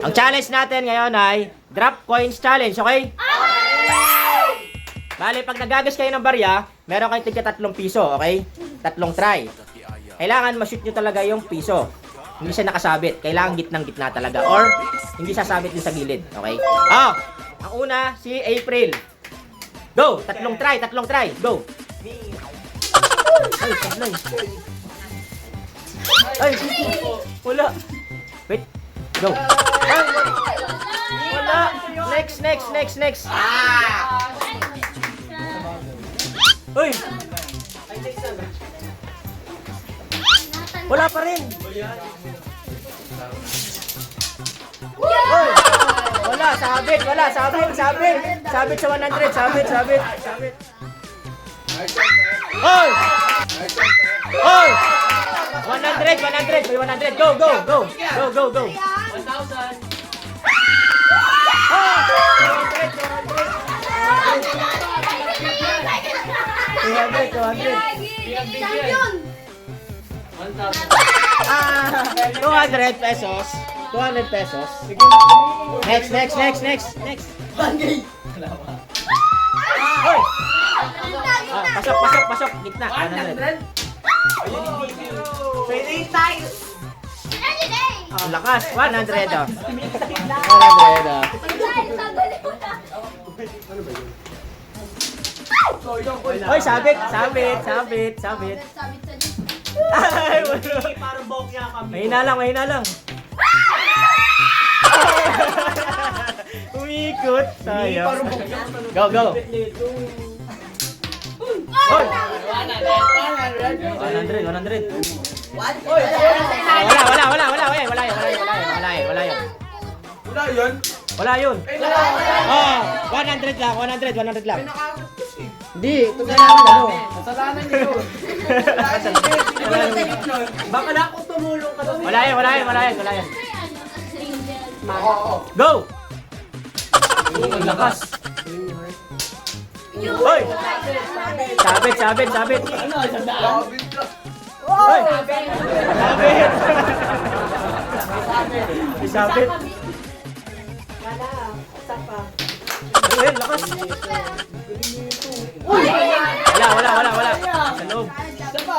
Ang challenge natin ngayon ay drop coins challenge, okay? Bale, pag nagagas kayo ng barya, meron kayong tigka 3 piso, okay? 3 try. Kailangan ma-shoot nyo talaga yung piso. Hindi siya nakasabit. Kailangan gitnang-gitna talaga. Or, hindi sasabit din sa gilid, okay? Oh! Ang una, si April. Go! 3 try. Go! Ay, sablay. Ay, wala. Wait. Go. Ay, wala. Next. Uy! Wala pa rin. Uy! Wala, sabit. Sabit sa 100, sabit. Uy! Uy! 100. May 100. Go. 1,000. Oh! 200. 200 pesos. 200 pesos. Next. Hoy! Pasok. Gitna. 100. 20 times. Ang lakas. 100. 100. Hoy, sabit. Ay, wala. Parang bokya kami. Mahina lang. Umikot. Sayang. Go. Hoy! 100. Wala yun. Oh, 100 lang. Hindi, ito kailangan ano. Kasalanan niyo yun. Baka na ako tumulong ka doon. Wala yun. Go! Ang lakas. Hoy! Sabit. Ano, isang daan? Hoy! Sabit. Ayun, lakas. Wala. Sa loob. Isa pa.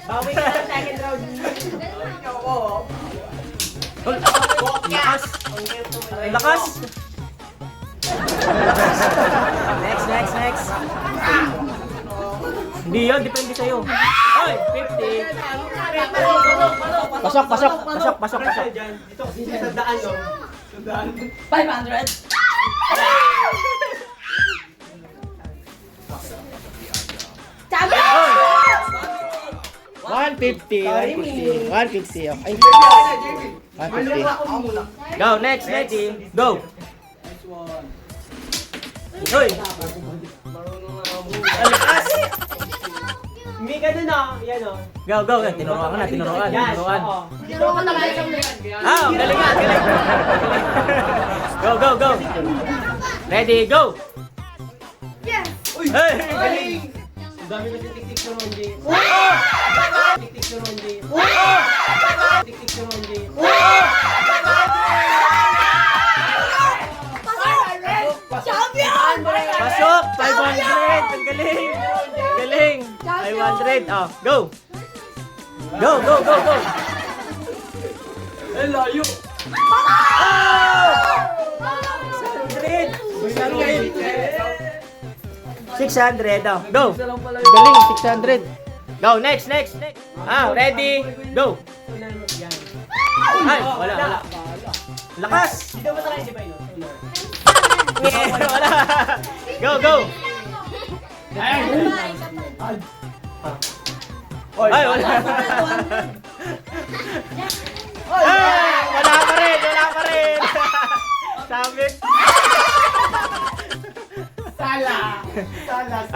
Bawi ka sa second round. Lakas. Lakas. Next. Hindi yan, depende sa'yo. Oy, 50. Pasok. Dito kasi sa daan, no? 500. Sabi! 150. 150. Okay. 150. Go, next. Go. Hoy. Ang lakas. Hindi ka dun, ah. Yan, oh. Go. Tinuruan ka na. Tinuruan. Dito ka naman sa Ah, galing. Go. Ready, go. Yes! Uy! Hey, Galing! Ang dami na titik-tik sa Ronji. Titik-tik sa Ronji. Titik-tik sa Ronji. Champion! Pasok. 500. Ang galing. 500. Oh, go. Go. Ay, layo! 600. Oh, go. Galing, 600. Go, next. Ah, ready, go. Ay, wala. Lakas. Dito ba tayo, di ba yun? Wala. Go. Ay, wala. Ay, wala pa rin. Sabit. Sala!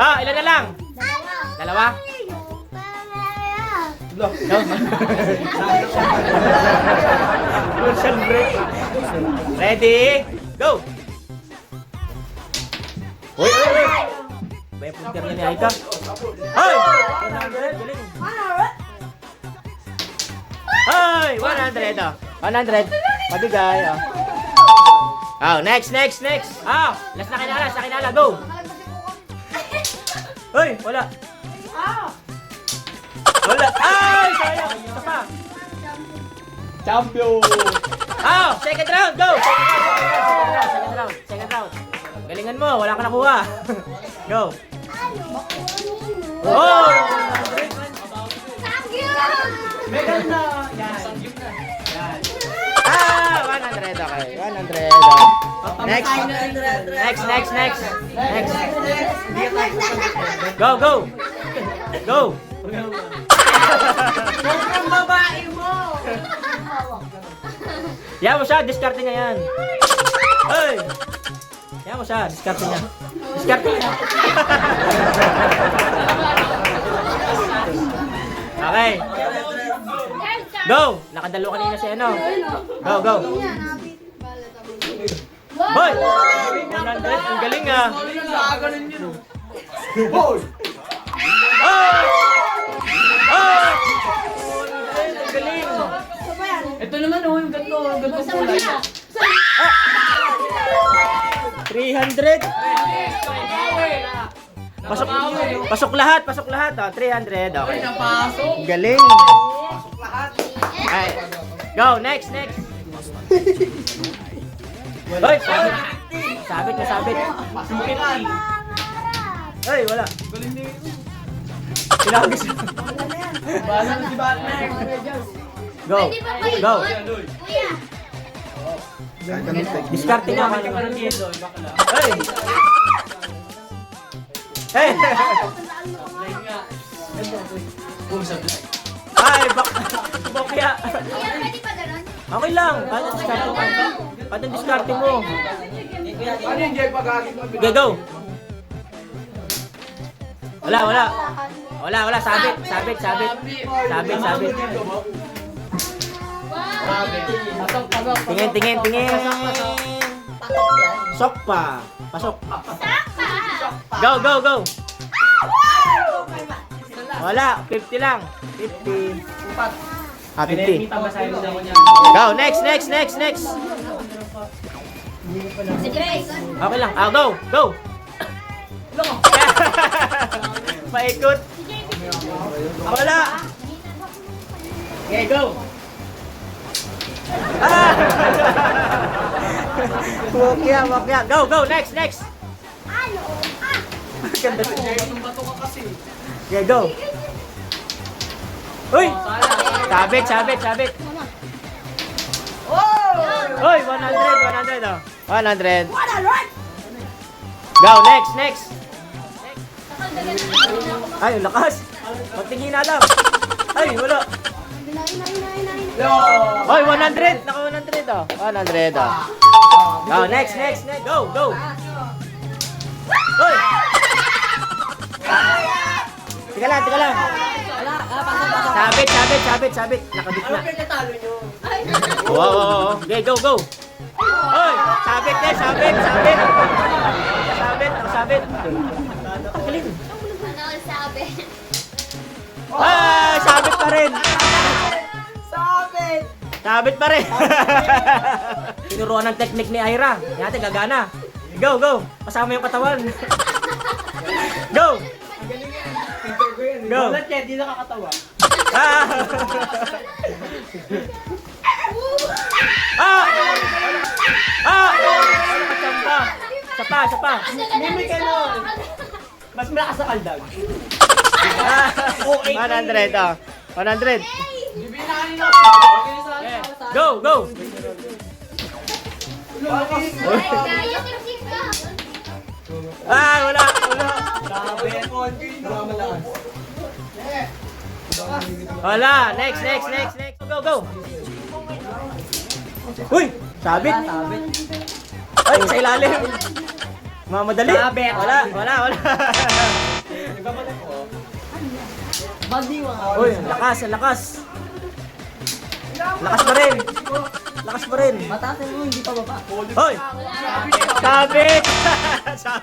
Ah, ilan na lang? Dalawa? Go. Commercial break. Ready? Go! Uy! May punter na ni Aika. Ay! 100, galing. Ay! 100 oh. 100. Mabigay. Oh, next. Oh, last na kinala. Go. Hoy, wala. Wala. Ay, sayang. Isa pa. Champion! Oh, second round. Go. Second round. Galingan mo, wala ka nakuha. Go. Oh! Megan na! Yan! Ah, 100. Okay, 100. Next. Go. Ang babae mo! Yan mo siya, diskarte niya yan. Hey! Yan mo siya, diskarte niya. Okay. Go! Nakadalo kanina si ano. Go. Hoy! 100, ang galing ah. Nakaganon yun. Oh! Ang galing. Ito naman oh, yung ganito. Ang ganito kulay. 300. Pasok lahat. 300. Okay. Napasok. Ang galing. Ay. Go, next. Hoy, sabit. Pasukin. Ay, wala. Galing din. Pinagis. Bala na si Batman. Go. Kuya! Diskarte niya. Bakit ka pa ng yelo? Bakla. Hey! Hey! Like nga. Kung sa black. Ay, bakya. Kuya, pwede pa ganun? Okay lang. Paano diskarte mo? Ano yung Jay pag-agit mo? Okay, go. Wala. Sabit. Tingin. Sok pa. Pasok. Go. Wala, 50 lang. 50. Ah, 50. Go, next. Okay lang. Go. Paikot. Wala. Okay, go. Ah! Wakya. Go, next. Ganda siya. Jay, yung bato ka kasi. Okay, go. Uy! Sabit. Uy, 100 oh. 100. Go, next. Ay, ang lakas. Magtingin na lang. Ay, wala. Hoy, 100. Naka 100 oh. 100 oh. Go, next. Go. Hoy! Tika lang. Sabit. Nakagitna. Pinatalo nyo. Wow. Okay, go. Hoy, sabit. Sabit. Ang galing. Ano sabi? Ah, sabit pa rin. Sabit pa rin. Tinuruan ng technique ni Ira. Yan natin, gagana. Go. Kasama yung katawan. Go. Go. Wala siya, di nakakatawa. Ah! Sapa. Mimik ka nun. Mas malakas sa kaldag. 100 oh. 100. Bibinahin ako. Go. Ah, wala. Wala. Next. Go. Uy, sabit. Ay, sa ilalim. Mamadali. Wala. Uy, ang lakas. Lakas pa rin. Matasin mo, hindi pa baba. Hoy! Sabit!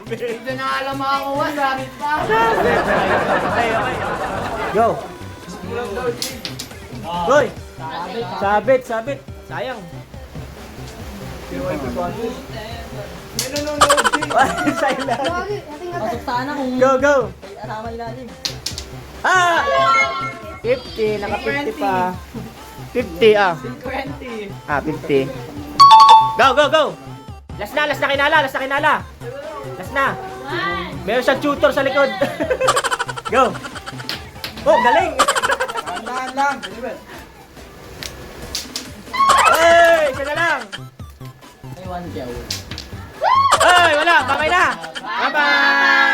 Hindi na alam makakuha, sabit pa. Okay. Go! Hoy! Sabit! Sayang. May nanonood din. Silent. Pasok sana kung Go, go. may araman ilalim. Ah! 50, naka 50 pa. 50 ah. 20. Ah, 50. Go, go, go. Last na kinala, last na kinala. Last na. Meron siyang tutor sa likod. Go. Oh, galing. Tandaan lang. Hey, isa na lang. May 1 jaw. Ay, wala, babay na. Bye-bye.